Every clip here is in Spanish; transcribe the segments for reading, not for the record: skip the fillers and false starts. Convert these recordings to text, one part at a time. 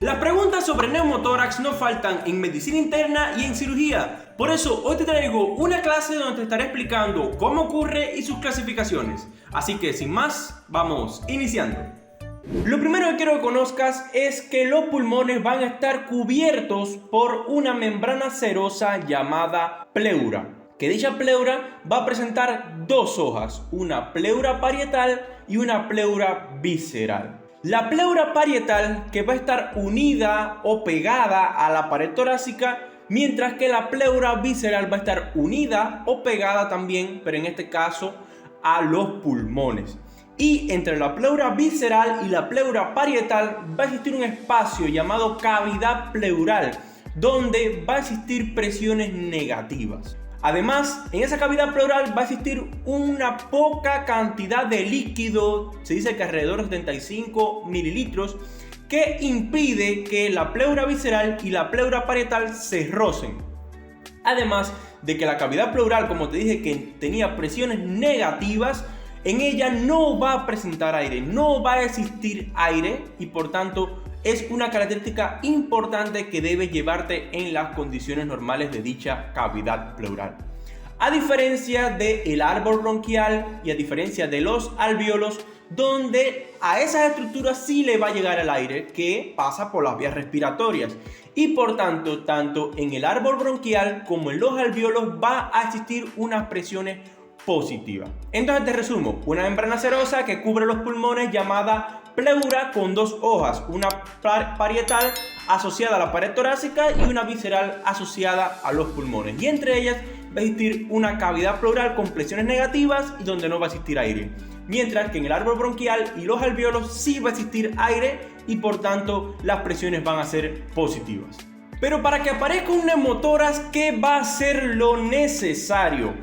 Las preguntas sobre neumotórax no faltan en medicina interna y en cirugía. Por eso hoy te traigo una clase donde te estaré explicando cómo ocurre y sus clasificaciones. Así que sin más, vamos iniciando. Lo primero que quiero que conozcas es que los pulmones van a estar cubiertos por una membrana serosa llamada pleura. Que dicha pleura va a presentar dos hojas, una pleura parietal y una pleura visceral. La pleura parietal que va a estar unida o pegada a la pared torácica, mientras que la pleura visceral va a estar unida o pegada también, pero en este caso a los pulmones. Y entre la pleura visceral y la pleura parietal va a existir un espacio llamado cavidad pleural, donde va a existir presiones negativas. Además, en esa cavidad pleural va a existir una poca cantidad de líquido, se dice que alrededor de 75 mililitros, que impide que la pleura visceral y la pleura parietal se rocen. Además de que la cavidad pleural, como te dije, que tenía presiones negativas, en ella no va a presentar aire, no va a existir aire y por tanto es una característica importante que debes llevarte en las condiciones normales de dicha cavidad pleural. A diferencia del árbol bronquial y a diferencia de los alvéolos, donde a esas estructuras sí le va a llegar el aire que pasa por las vías respiratorias y por tanto, tanto en el árbol bronquial como en los alvéolos va a existir unas presiones positivas. Entonces te resumo, una membrana serosa que cubre los pulmones llamada pleura con dos hojas, una parietal asociada a la pared torácica y una visceral asociada a los pulmones, y entre ellas va a existir una cavidad pleural con presiones negativas y donde no va a existir aire, mientras que en el árbol bronquial y los alvéolos sí va a existir aire y por tanto las presiones van a ser positivas. Pero para que aparezca un neumotórax, ¿qué va a ser lo necesario?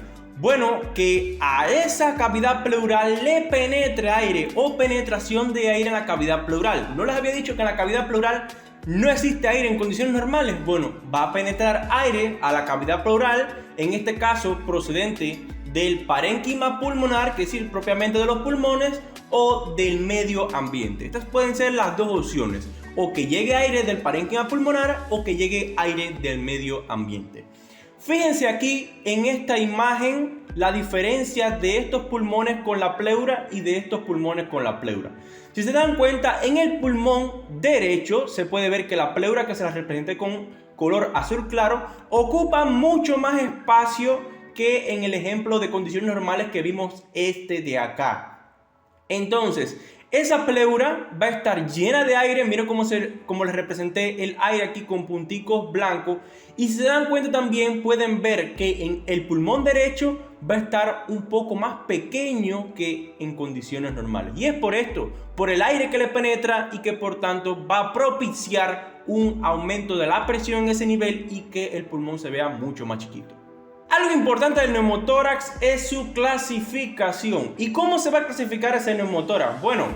Bueno, que a esa cavidad pleural le penetre aire o penetración de aire en la cavidad pleural. ¿No les había dicho que en la cavidad pleural no existe aire en condiciones normales? Bueno, va a penetrar aire a la cavidad pleural, en este caso procedente del parénquima pulmonar, que es decir, propiamente de los pulmones, o del medio ambiente. Estas pueden ser las dos opciones, o que llegue aire del parénquima pulmonar o que llegue aire del medio ambiente. Fíjense aquí en esta imagen la diferencia de estos pulmones con la pleura y de estos pulmones con la pleura. Si se dan cuenta, en el pulmón derecho se puede ver que la pleura, que se la representé con color azul claro, ocupa mucho más espacio que en el ejemplo de condiciones normales que vimos este de acá. Entonces, esa pleura va a estar llena de aire. Miren cómo les representé el aire aquí con punticos blancos. Y si se dan cuenta también pueden ver que en el pulmón derecho va a estar un poco más pequeño que en condiciones normales. Y es por esto, por el aire que le penetra y que por tanto va a propiciar un aumento de la presión en ese nivel y que el pulmón se vea mucho más chiquito. Algo importante del neumotórax es su clasificación. ¿Y cómo se va a clasificar ese neumotórax? Bueno,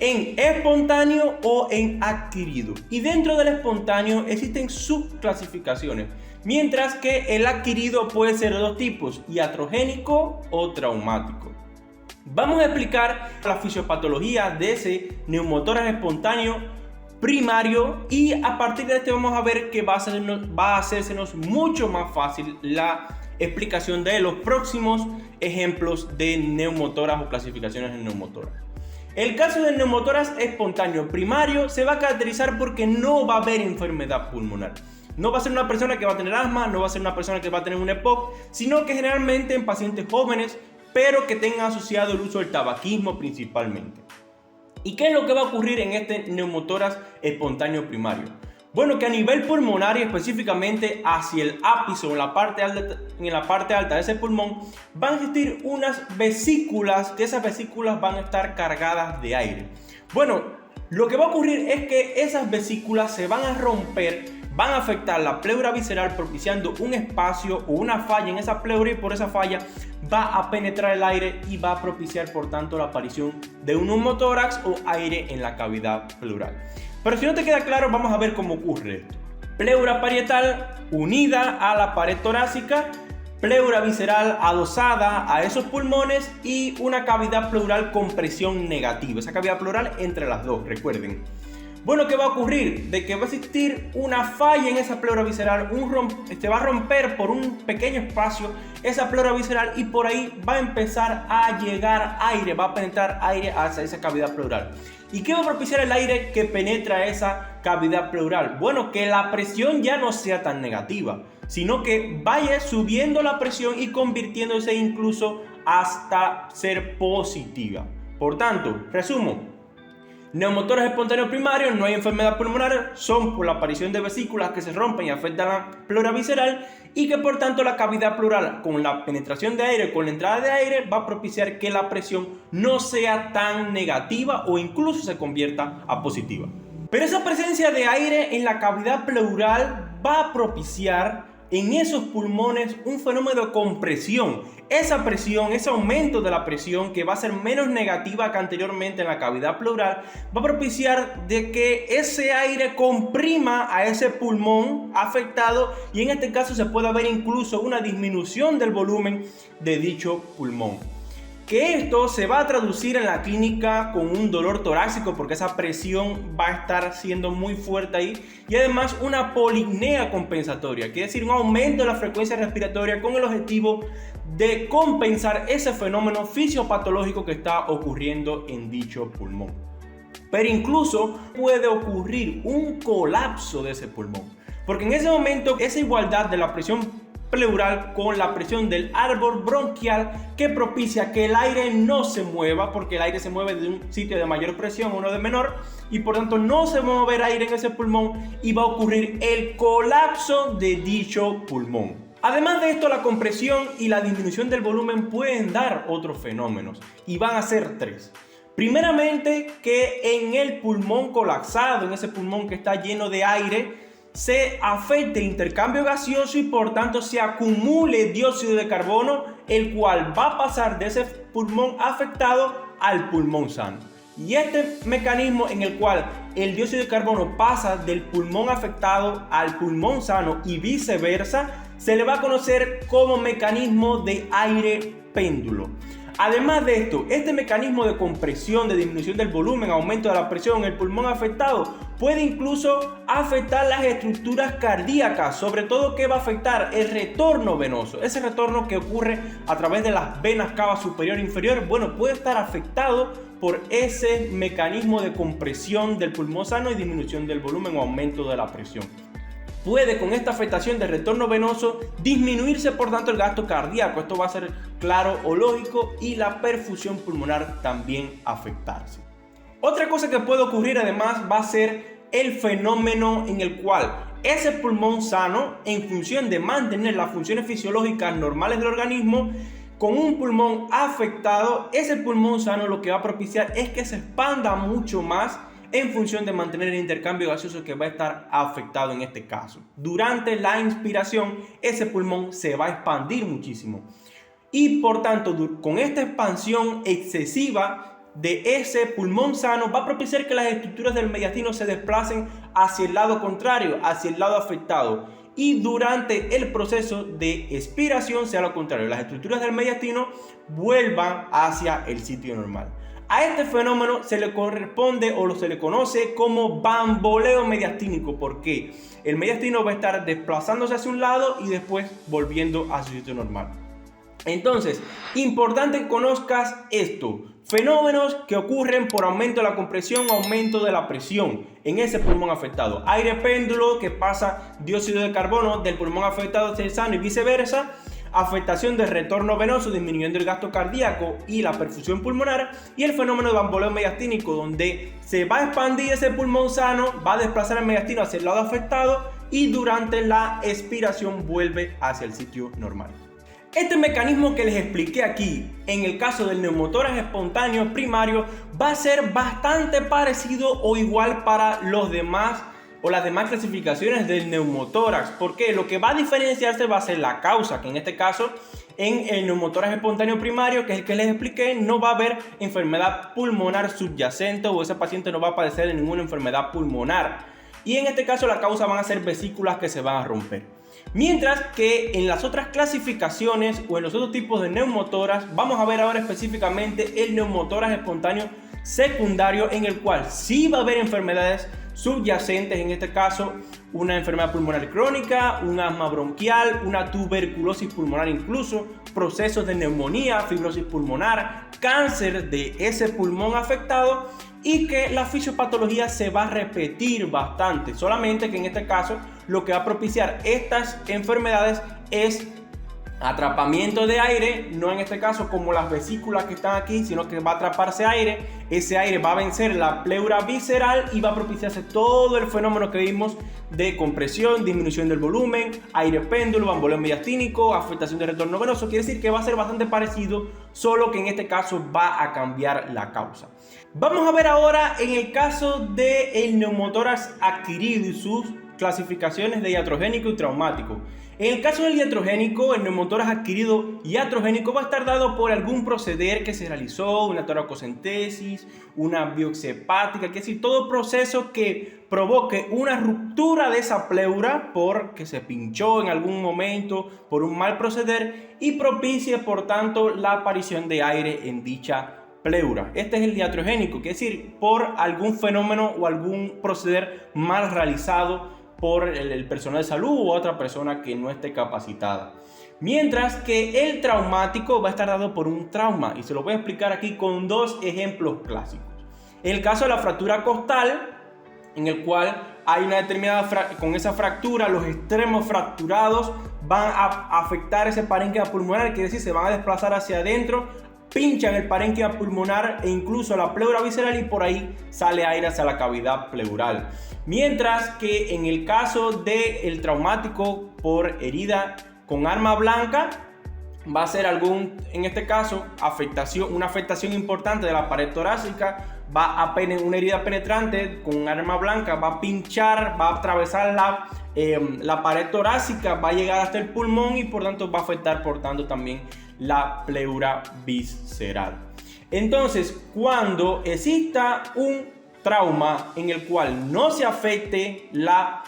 en espontáneo o en adquirido. Y dentro del espontáneo existen subclasificaciones, mientras que el adquirido puede ser de dos tipos, iatrogénico o traumático. Vamos a explicar la fisiopatología de ese neumotórax espontáneo primario y a partir de este vamos a ver que va a hacérsenos mucho más fácil la explicación de los próximos ejemplos de neumotórax o clasificaciones en neumotórax. El caso del neumotórax espontáneo primario se va a caracterizar porque no va a haber enfermedad pulmonar. No va a ser una persona que va a tener asma, no va a ser una persona que va a tener un EPOC, sino que generalmente en pacientes jóvenes, pero que tengan asociado el uso del tabaquismo principalmente. ¿Y qué es lo que va a ocurrir en este neumotórax espontáneo primario? Bueno, que a nivel pulmonar y específicamente hacia el ápice o en la parte alta de ese pulmón van a existir unas vesículas, que esas vesículas van a estar cargadas de aire. Bueno, lo que va a ocurrir es que esas vesículas se van a romper, van a afectar la pleura visceral propiciando un espacio o una falla en esa pleura y por esa falla va a penetrar el aire y va a propiciar por tanto la aparición de un neumotórax o aire en la cavidad pleural. Pero si no te queda claro, vamos a ver cómo ocurre esto. Pleura parietal unida a la pared torácica, pleura visceral adosada a esos pulmones y una cavidad pleural con presión negativa. Esa cavidad pleural entre las dos, recuerden. Bueno, ¿qué va a ocurrir? De que va a existir una falla en esa pleura visceral, se va a romper por un pequeño espacio esa pleura visceral y por ahí va a empezar a llegar aire, va a penetrar aire hacia esa cavidad pleural. ¿Y qué va a propiciar el aire que penetra esa cavidad pleural? Bueno, que la presión ya no sea tan negativa, sino que vaya subiendo la presión y convirtiéndose incluso hasta ser positiva. Por tanto, resumo. Neumotórax espontáneo primario, no hay enfermedad pulmonar, son por la aparición de vesículas que se rompen y afectan la pleura visceral y que por tanto la cavidad pleural con la penetración de aire, con la entrada de aire, va a propiciar que la presión no sea tan negativa o incluso se convierta a positiva. Pero esa presencia de aire en la cavidad pleural va a propiciar en esos pulmones un fenómeno de compresión. Esa presión, ese aumento de la presión que va a ser menos negativa que anteriormente en la cavidad pleural, va a propiciar de que ese aire comprima a ese pulmón afectado y en este caso se puede ver incluso una disminución del volumen de dicho pulmón. Que esto se va a traducir en la clínica con un dolor torácico porque esa presión va a estar siendo muy fuerte ahí y además una polipnea compensatoria, quiere decir un aumento de la frecuencia respiratoria con el objetivo de compensar ese fenómeno fisiopatológico que está ocurriendo en dicho pulmón. Pero incluso puede ocurrir un colapso de ese pulmón, porque en ese momento esa igualdad de la presión pleural con la presión del árbol bronquial que propicia que el aire no se mueva, porque el aire se mueve de un sitio de mayor presión a uno de menor y por tanto no se va a mover aire en ese pulmón y va a ocurrir el colapso de dicho pulmón. Además de esto, la compresión y la disminución del volumen pueden dar otros fenómenos y van a ser tres. Primeramente, que en el pulmón colapsado, en ese pulmón que está lleno de aire, se afecte el intercambio gaseoso y por tanto se acumule dióxido de carbono, el cual va a pasar de ese pulmón afectado al pulmón sano. Y este mecanismo en el cual el dióxido de carbono pasa del pulmón afectado al pulmón sano y viceversa, se le va a conocer como mecanismo de aire péndulo. Además de esto, este mecanismo de compresión, de disminución del volumen, aumento de la presión en el pulmón afectado, puede incluso afectar las estructuras cardíacas, sobre todo que va a afectar el retorno venoso. Ese retorno que ocurre a través de las venas cava superior e inferior, bueno, puede estar afectado por ese mecanismo de compresión del pulmón sano y disminución del volumen o aumento de la presión. Puede con esta afectación del retorno venoso disminuirse por tanto el gasto cardíaco, esto va a ser claro o lógico, y la perfusión pulmonar también afectarse. Otra cosa que puede ocurrir además va a ser el fenómeno en el cual ese pulmón sano, en función de mantener las funciones fisiológicas normales del organismo, con un pulmón afectado, ese pulmón sano lo que va a propiciar es que se expanda mucho más en función de mantener el intercambio gaseoso que va a estar afectado en este caso. Durante la inspiración, ese pulmón se va a expandir muchísimo. Y por tanto, con esta expansión excesiva de ese pulmón sano, va a propiciar que las estructuras del mediastino se desplacen hacia el lado contrario, hacia el lado afectado. Y durante el proceso de expiración sea lo contrario, las estructuras del mediastino vuelvan hacia el sitio normal. A este fenómeno se le corresponde o se le conoce como bamboleo mediastínico, porque el mediastino va a estar desplazándose hacia un lado y después volviendo a su sitio normal. Entonces, importante que conozcas esto: fenómenos que ocurren por aumento de la compresión, aumento de la presión en ese pulmón afectado. Aire péndulo, que pasa dióxido de carbono del pulmón afectado hacia el sano y viceversa. Afectación del retorno venoso, disminuyendo el gasto cardíaco y la perfusión pulmonar, y el fenómeno de bamboleo mediastínico, donde se va a expandir ese pulmón sano, va a desplazar el mediastino hacia el lado afectado y durante la expiración vuelve hacia el sitio normal. Este mecanismo que les expliqué aquí, en el caso del neumotórax espontáneo primario, va a ser bastante parecido o igual para los demás o las demás clasificaciones del neumotórax, porque lo que va a diferenciarse va a ser la causa, que en este caso en el neumotórax espontáneo primario, que es el que les expliqué, no va a haber enfermedad pulmonar subyacente o ese paciente no va a padecer de ninguna enfermedad pulmonar, y en este caso la causa van a ser vesículas que se van a romper. Mientras que en las otras clasificaciones o en los otros tipos de neumotórax, vamos a ver ahora específicamente el neumotórax espontáneo secundario en el cual sí va a haber enfermedades subyacentes, en este caso una enfermedad pulmonar crónica, un asma bronquial, una tuberculosis pulmonar incluso, procesos de neumonía, fibrosis pulmonar, cáncer de ese pulmón afectado, y que la fisiopatología se va a repetir bastante, solamente que en este caso lo que va a propiciar estas enfermedades es atrapamiento de aire, no en este caso como las vesículas que están aquí, sino que va a atraparse aire, ese aire va a vencer la pleura visceral y va a propiciarse todo el fenómeno que vimos de compresión, disminución del volumen, aire péndulo, bamboleo mediastínico, afectación del retorno venoso. Quiere decir que va a ser bastante parecido, solo que en este caso va a cambiar la causa. Vamos a ver ahora en el caso del neumotórax adquirido y sus clasificaciones de iatrogénico y traumático. En el caso del iatrogénico, el neumotórax adquirido iatrogénico va a estar dado por algún proceder que se realizó, una toracocentesis, una biopsia hepática, que es decir, todo proceso que provoque una ruptura de esa pleura porque se pinchó en algún momento por un mal proceder y propicie por tanto la aparición de aire en dicha pleura. Este es el iatrogénico, que es decir, por algún fenómeno o algún proceder mal realizado por el personal de salud u otra persona que no esté capacitada. Mientras que el traumático va a estar dado por un trauma, y se lo voy a explicar aquí con dos ejemplos clásicos. En el caso de la fractura costal, en el cual hay una determinada con esa fractura, los extremos fracturados van a afectar ese parénquima pulmonar, quiere decir, se van a desplazar hacia adentro, pinchan el parénquima pulmonar e incluso la pleura visceral y por ahí sale aire hacia la cavidad pleural. Mientras que en el caso del traumático por herida con arma blanca, va a ser en este caso, una afectación importante de la pared torácica, una herida penetrante con arma blanca, va a pinchar, va a atravesar la pared torácica, va a llegar hasta el pulmón y por tanto va a afectar también la pleura visceral. Entonces, cuando exista un trauma en el cual no se afecte la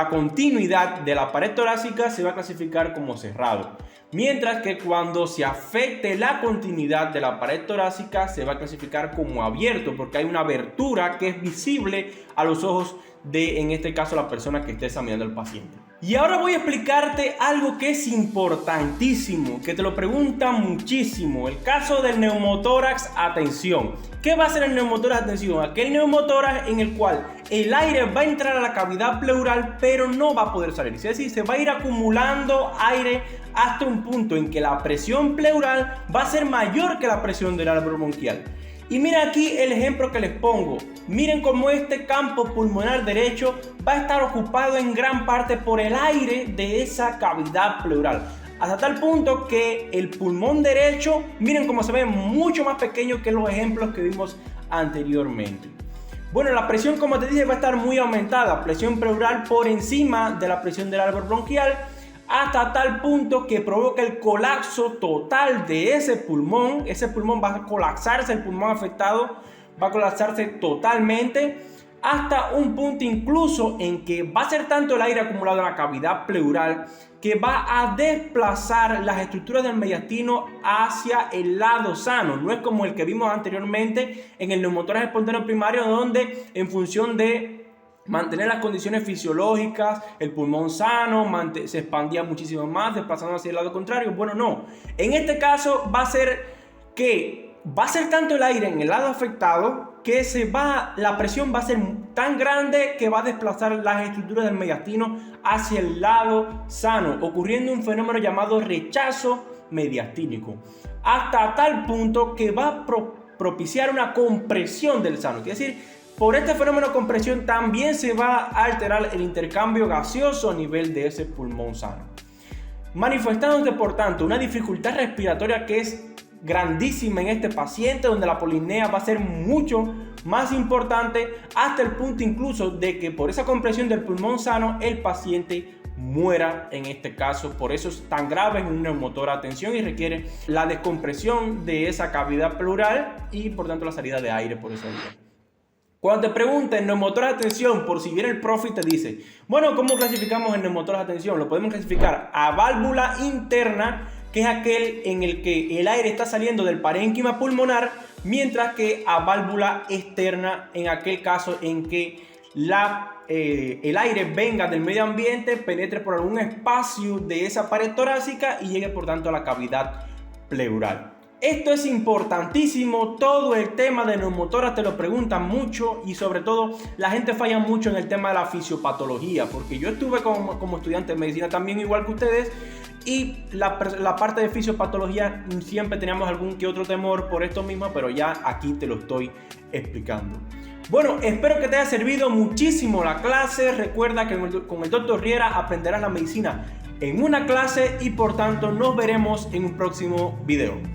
continuidad de la pared torácica, se va a clasificar como cerrado. Mientras que cuando se afecte la continuidad de la pared torácica, se va a clasificar como abierto, porque hay una abertura que es visible a los ojos de, en este caso, la persona que esté examinando al paciente. Y ahora voy a explicarte algo que es importantísimo, que te lo preguntan muchísimo. El caso del neumotórax, atención. ¿Qué va a ser el neumotórax, atención? Aquel neumotórax en el cual el aire va a entrar a la cavidad pleural, pero no va a poder salir. Es decir, se va a ir acumulando aire hasta un punto en que la presión pleural va a ser mayor que la presión del árbol bronquial. Y mira aquí el ejemplo que les pongo. Miren cómo este campo pulmonar derecho va a estar ocupado en gran parte por el aire de esa cavidad pleural. Hasta tal punto que el pulmón derecho, miren cómo se ve mucho más pequeño que los ejemplos que vimos anteriormente. Bueno, la presión, como te dije, va a estar muy aumentada. Presión pleural por encima de la presión del árbol bronquial, hasta tal punto que provoca el colapso total de ese pulmón. Ese pulmón va a colapsarse, el pulmón afectado va a colapsarse totalmente, hasta un punto incluso en que va a ser tanto el aire acumulado en la cavidad pleural que va a desplazar las estructuras del mediastino hacia el lado sano. No es como el que vimos anteriormente en el neumotórax espontáneo primario, donde en función de mantener las condiciones fisiológicas, el pulmón sano, se expandía muchísimo más, desplazando hacia el lado contrario. Bueno, no. En este caso va a ser tanto el aire en el lado afectado que la presión va a ser tan grande que va a desplazar las estructuras del mediastino hacia el lado sano, ocurriendo un fenómeno llamado rechazo mediastínico, hasta tal punto que va a propiciar una compresión del sano. Es decir, por este fenómeno de compresión también se va a alterar el intercambio gaseoso a nivel de ese pulmón sano, manifestándose por tanto una dificultad respiratoria que es grandísima en este paciente, donde la apnea va a ser mucho más importante, hasta el punto incluso de que por esa compresión del pulmón sano el paciente muera en este caso. Por eso es tan grave en un neumotórax, atención, y requiere la descompresión de esa cavidad pleural y por tanto la salida de aire por esa vía. Cuando te pregunten neumotórax, atención, por si viene el profe y te dice, bueno, ¿cómo clasificamos el neumotórax, atención? Lo podemos clasificar a válvula interna, que es aquel en el que el aire está saliendo del parénquima pulmonar, mientras que a válvula externa en aquel caso en que el aire venga del medio ambiente, penetre por algún espacio de esa pared torácica y llegue por tanto a la cavidad pleural. Esto es importantísimo, todo el tema de neumotórax te lo preguntan mucho y sobre todo la gente falla mucho en el tema de la fisiopatología, porque yo estuve como estudiante de medicina también igual que ustedes y la parte de fisiopatología siempre teníamos algún que otro temor por esto mismo, pero ya aquí te lo estoy explicando. Bueno, espero que te haya servido muchísimo la clase. Recuerda que con el Dr. Riera aprenderás la medicina en una clase y por tanto nos veremos en un próximo video.